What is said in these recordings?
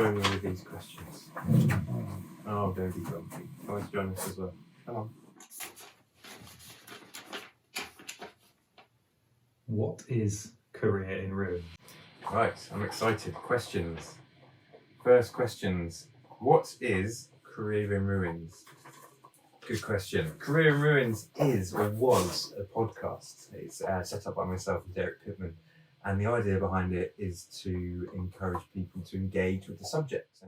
join me with these questions. Oh, don't be grumpy. Come on, join us as well. Come on. What is Career in Ruins? Right, I'm excited. Questions. First questions. What is Career in Ruins? Good question. Career in Ruins is or was a podcast. It's set up by myself and Derek Pitman. And the idea behind it is to encourage people to engage with the subject.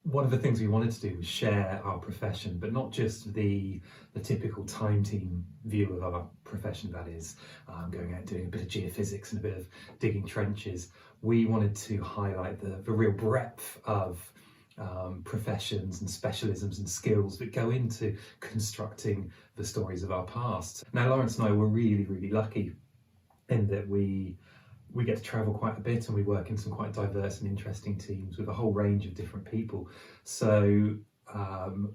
One of the things we wanted to do was share our profession, but not just the typical time team view of our profession, that is, going out doing a bit of geophysics and a bit of digging trenches. We wanted to highlight the real breadth of professions and specialisms and skills that go into constructing the stories of our past. Now, Lawrence and I were really, really lucky in that we get to travel quite a bit and we work in some quite diverse and interesting teams with a whole range of different people. So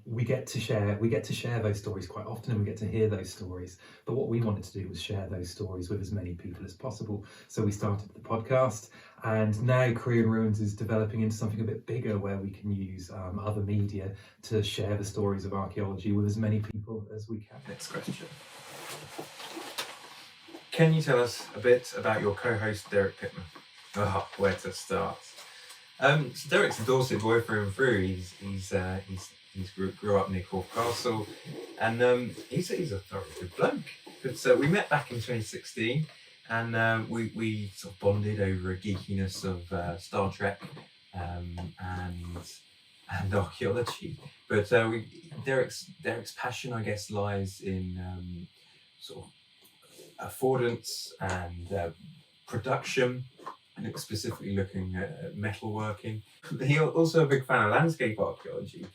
we get to share those stories quite often, and we get to hear those stories. But what we wanted to do was share those stories with as many people as possible. So we started the podcast, and now Career in Ruins is developing into something a bit bigger, where we can use other media to share the stories of archaeology with as many people as we can. Next question. Can you tell us a bit about your co-host, Derek Pitman? Oh, where to start? So Derek's a Dorset boy through and through. He's grew up near Corfe Castle, and he's a thoroughly good bloke. But we met back in 2016, and we sort of bonded over a geekiness of Star Trek and archaeology. But Derek's passion, I guess, lies in sort of affordance and production, and specifically looking at metalworking. He's also a big fan of landscape archaeology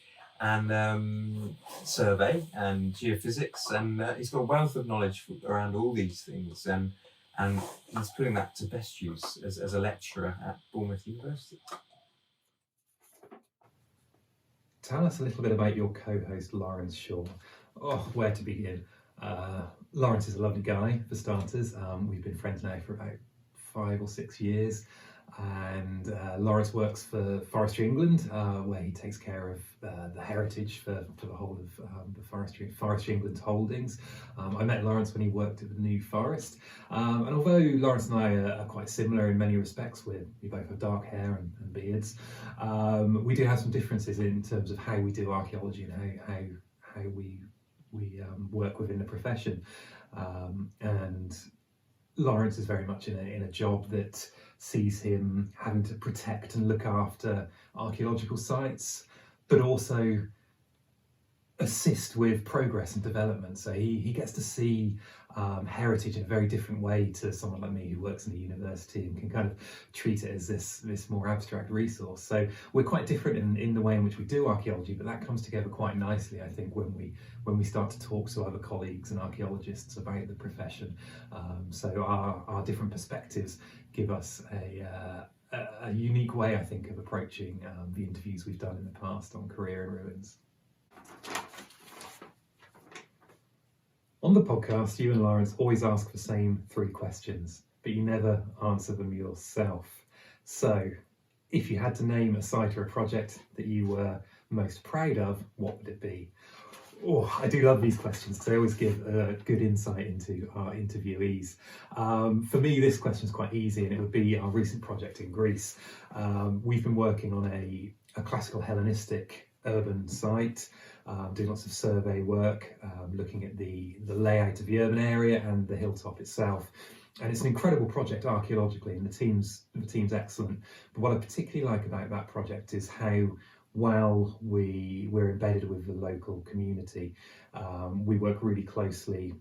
and survey and geophysics, and he's got a wealth of knowledge around all these things, and he's putting that to best use as a lecturer at Bournemouth University. Tell us a little bit about your co-host, Lawrence Shaw. Oh, where to begin? Lawrence is a lovely guy, for starters. We've been friends now for about 5 or 6 years, and Lawrence works for Forestry England, where he takes care of the heritage for the whole of the Forestry England's holdings. I met Lawrence when he worked at the New Forest, and although Lawrence and I are quite similar in many respects, we both have dark hair and beards, we do have some differences in terms of how we do archaeology and how we work within the profession, and Lawrence is very much in a job that sees him having to protect and look after archaeological sites, but also assist with progress and development. So he gets to see heritage in a very different way to someone like me who works in the university and can kind of treat it as this more abstract resource. So we're quite different in the way in which we do archaeology, but that comes together quite nicely, I think, when we start to talk to other colleagues and archaeologists about the profession. So our different perspectives give us a unique way, I think, of approaching the interviews we've done in the past on Career in Ruins. On the podcast, you and Lawrence always ask the same 3 questions, but you never answer them yourself. So, if you had to name a site or a project that you were most proud of, what would it be? Oh, I do love these questions. They always give a good insight into our interviewees. For me, this question is quite easy, and it would be our recent project in Greece. We've been working on a classical Hellenistic urban site, doing lots of survey work, looking at the layout of the urban area and the hilltop itself. And it's an incredible project archaeologically, and the team's excellent. But what I particularly like about that project is how well we're embedded with the local community. We work really closely,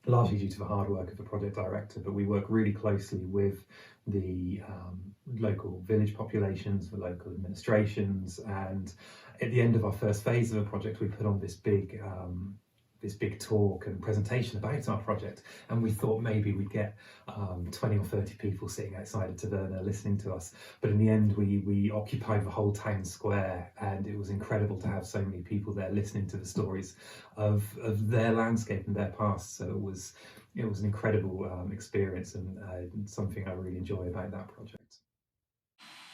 largely due to the hard work of the project director, but we work really closely with the local village populations, the local administrations, and at the end of our first phase of the project, we put on this big talk and presentation about our project, and we thought maybe we'd get 20 or 30 people sitting outside of Taverna listening to us, but in the end we occupied the whole town square, and it was incredible to have so many people there listening to the stories of their landscape and their past. So it was an incredible experience, and something I really enjoy about that project.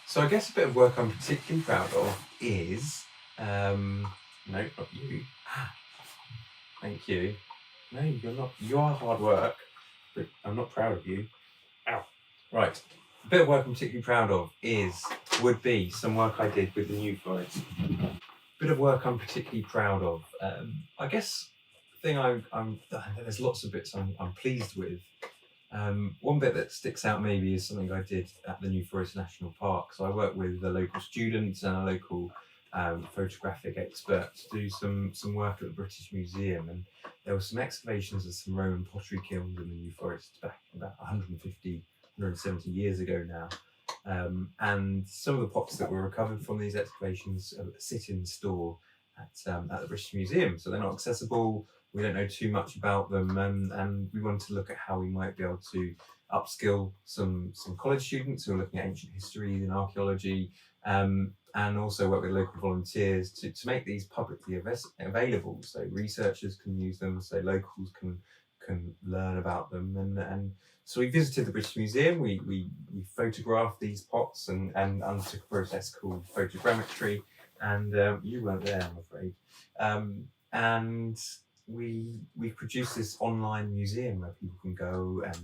So I guess a bit of work I'm particularly proud of is, no, not you. Thank you. No, you're not. You are hard work, but I'm not proud of you. Ow. Right. A bit of work I'm particularly proud of would be some work I did with the New Forest. Bit of work I'm particularly proud of. I guess the thing I'm there's lots of bits I'm pleased with. One bit that sticks out maybe is something I did at the New Forest National Park. So I worked with the local students and a local photographic expert to do some work at the British Museum, and there were some excavations of some Roman pottery kilns in the New Forest back about 150, 170 years ago now. And some of the pots that were recovered from these excavations sit in store at the British Museum, so they're not accessible. We don't know too much about them, and we wanted to look at how we might be able to upskill some college students who are looking at ancient history and archaeology, and also work with local volunteers to make these publicly available, so researchers can use them, so locals can learn about them, and so we visited the British Museum. We photographed these pots and undertook a process called photogrammetry, and you weren't there, I'm afraid, and we produced this online museum where people can go and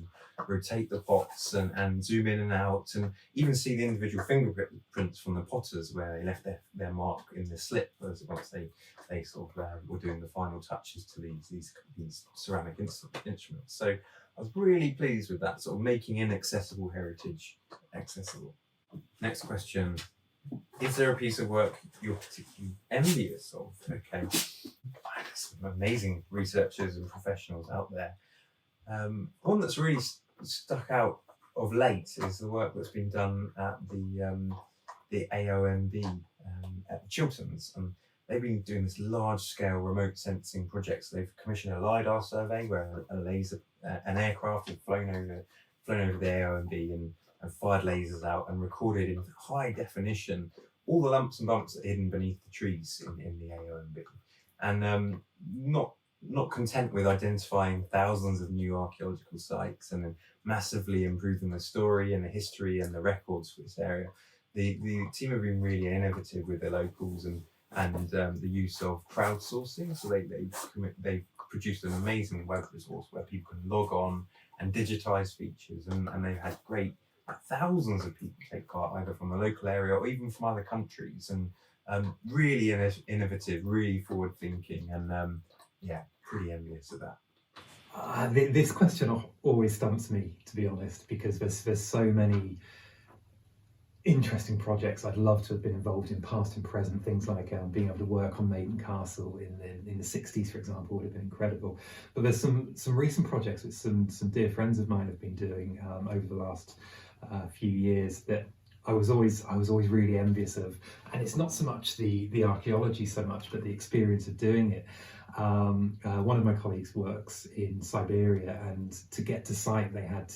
rotate the pots and zoom in and out and even see the individual fingerprints from the potters where they left their mark in the slip once they sort of were doing the final touches to these ceramic instruments. So I was really pleased with that, sort of making inaccessible heritage accessible. Next question. Is there a piece of work you're particularly envious of? Okay. There's some amazing researchers and professionals out there. One that's really stuck out of late is the work that's been done at the AOMB at the Chilterns. And they've been doing this large-scale remote sensing project. So they've commissioned a LiDAR survey where an aircraft had flown over the AOMB and fired lasers out and recorded in high definition all the lumps and bumps that are hidden beneath the trees in the AOMB. And not content with identifying thousands of new archaeological sites and then massively improving the story and the history and the records for this area, the team have been really innovative with the locals and the use of crowdsourcing. So they produced an amazing web resource where people can log on and digitize features, and they've had thousands of people take part either from the local area or even from other countries, and really innovative, really forward thinking, and pretty envious of that. This question always stumps me, to be honest, because there's so many interesting projects I'd love to have been involved in, past and present. Things like being able to work on Maiden Castle in the 60s, for example, would have been incredible. But there's some recent projects that some dear friends of mine have been doing over the last few years that I was always really envious of. And it's not so much the archaeology so much, but the experience of doing it. One of my colleagues works in Siberia, and to get to site they had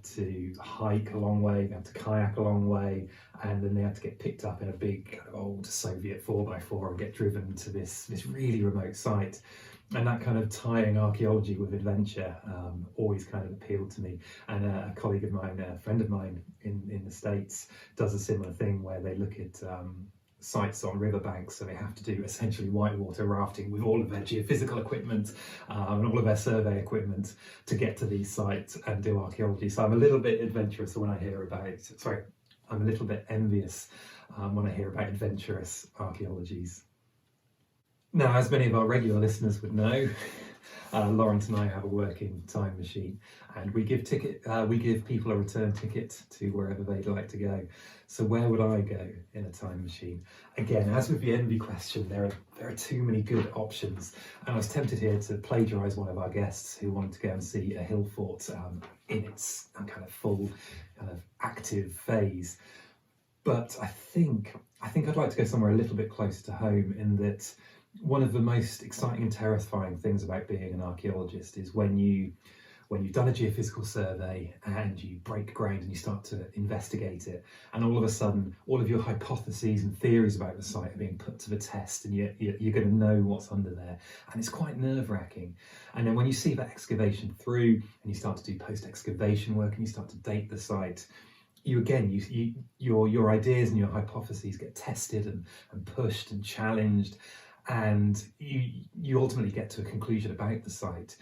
to hike a long way, they had to kayak a long way, and then they had to get picked up in a big kind of old Soviet 4x4 and get driven to this really remote site. And that kind of tying archaeology with adventure always kind of appealed to me. And a colleague of mine, a friend of mine in the States, does a similar thing where they look at sites on riverbanks, so they have to do essentially whitewater rafting with all of their geophysical equipment and all of their survey equipment to get to these sites and do archaeology. So I'm a little bit adventurous when I hear about it. Sorry, I'm a little bit envious when I hear about adventurous archaeologies. Now, as many of our regular listeners would know, Lawrence and I have a working time machine, and we give people a return ticket to wherever they'd like to go. So where would I go in a time machine? Again, as with the envy question, there are too many good options, and I was tempted here to plagiarise one of our guests who wanted to go and see a hill fort in its kind of full, kind of active phase. But I think I'd like to go somewhere a little bit closer to home, in that one of the most exciting and terrifying things about being an archaeologist is when you've done a geophysical survey and you break ground and you start to investigate it, and all of a sudden all of your hypotheses and theories about the site are being put to the test, and you're going to know what's under there, and it's quite nerve-wracking. And then when you see that excavation through and you start to do post-excavation work and you start to date the site, your ideas and your hypotheses get tested and pushed and challenged, and you ultimately get to a conclusion about the site.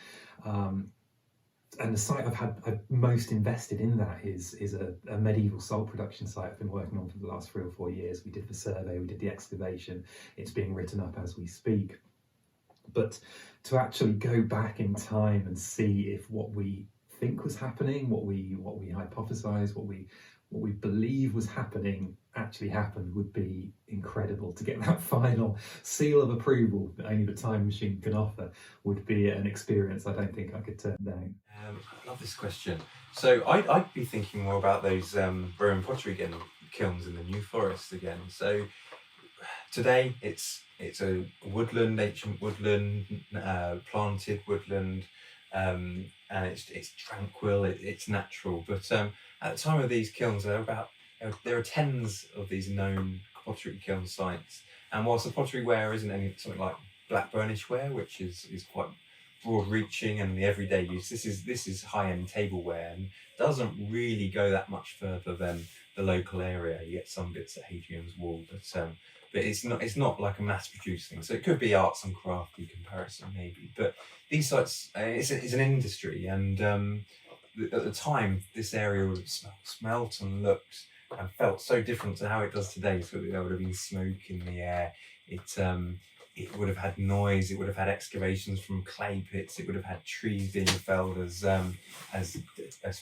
And the site I've most invested in that is a medieval salt production site I've been working on for the last 3 or 4 years. We did the survey, we did the excavation. It's being written up as we speak. But to actually go back in time and see if what we think was happening, what we hypothesize, what we believe was happening actually happened would be incredible. To get that final seal of approval that only the time machine can offer would be an experience I don't think I could turn down. I love this question. So I'd be thinking more about those Roman pottery kilns in the New Forest again. So today it's a woodland, ancient woodland, planted woodland, and it's tranquil, it's natural. But at the time of these kilns, there are tens of these known pottery kiln sites. And whilst the pottery ware isn't something like black burnish ware, which is quite broad-reaching and the everyday use, this is high-end tableware and doesn't really go that much further than the local area. You get some bits at Hadrian's Wall, but it's not like a mass-produced thing. So it could be arts and crafty comparison maybe. But these sites, it's an industry, and at the time this area would have smelt and looked and felt so different to how it does today. So there would have been smoke in the air. It would have had noise. It would have had excavations from clay pits. It would have had trees being felled as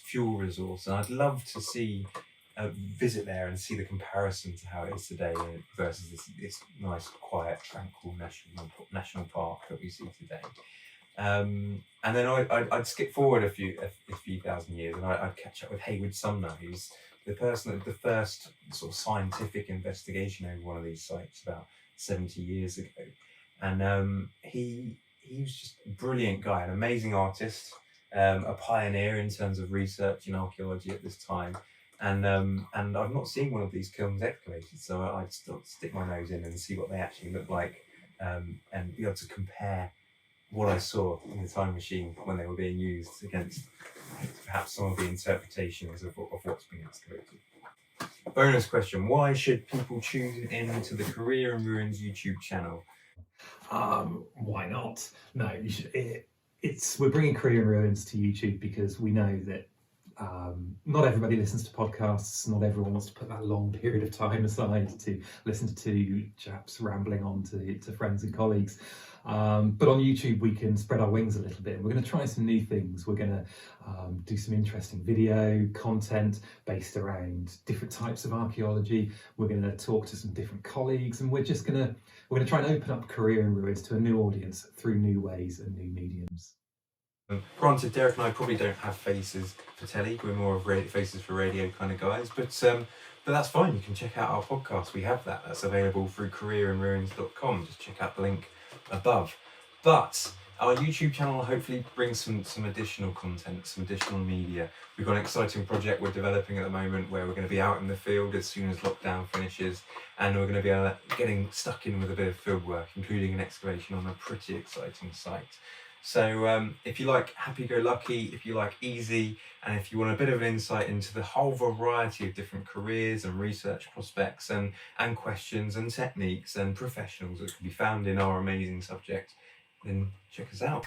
fuel resource. And I'd love to visit there and see the comparison to how it is today versus this nice, quiet, tranquil national park that we see today. And then I'd skip forward a few thousand years, and I'd catch up with Haywood Sumner, who's the person that did the first sort of scientific investigation over one of these sites about 70 years ago. And he was just a brilliant guy, an amazing artist, a pioneer in terms of research in archaeology at this time. And I've not seen one of these kilns excavated, so I'd still stick my nose in and see what they actually look like, and be able to compare what I saw in the time machine when they were being used against perhaps some of the interpretations of what's been excavated. Bonus question: why should people tune in to the Career in Ruins YouTube channel? Why not? No, you should. We're bringing Career in Ruins to YouTube because we know that not everybody listens to podcasts. Not everyone wants to put that long period of time aside to listen to two chaps rambling on to friends and colleagues. But on YouTube, we can spread our wings a little bit. We're going to try some new things. We're going to do some interesting video content based around different types of archaeology. We're going to talk to some different colleagues, and we're going to try and open up Career in Ruins to a new audience through new ways and new mediums. Granted, Derek and I probably don't have faces for telly. We're more of faces for radio kind of guys, but that's fine. You can check out our podcast. We have that. That's available through careerinruins.com. Just check out the link above. But our YouTube channel hopefully brings some additional content, some additional media. We've got an exciting project we're developing at the moment where we're going to be out in the field as soon as lockdown finishes, and we're going to be getting stuck in with a bit of field work, including an excavation on a pretty exciting site. So if you like happy-go-lucky, if you like easy, and if you want a bit of an insight into the whole variety of different careers and research prospects and questions and techniques and professionals that can be found in our amazing subject, then check us out.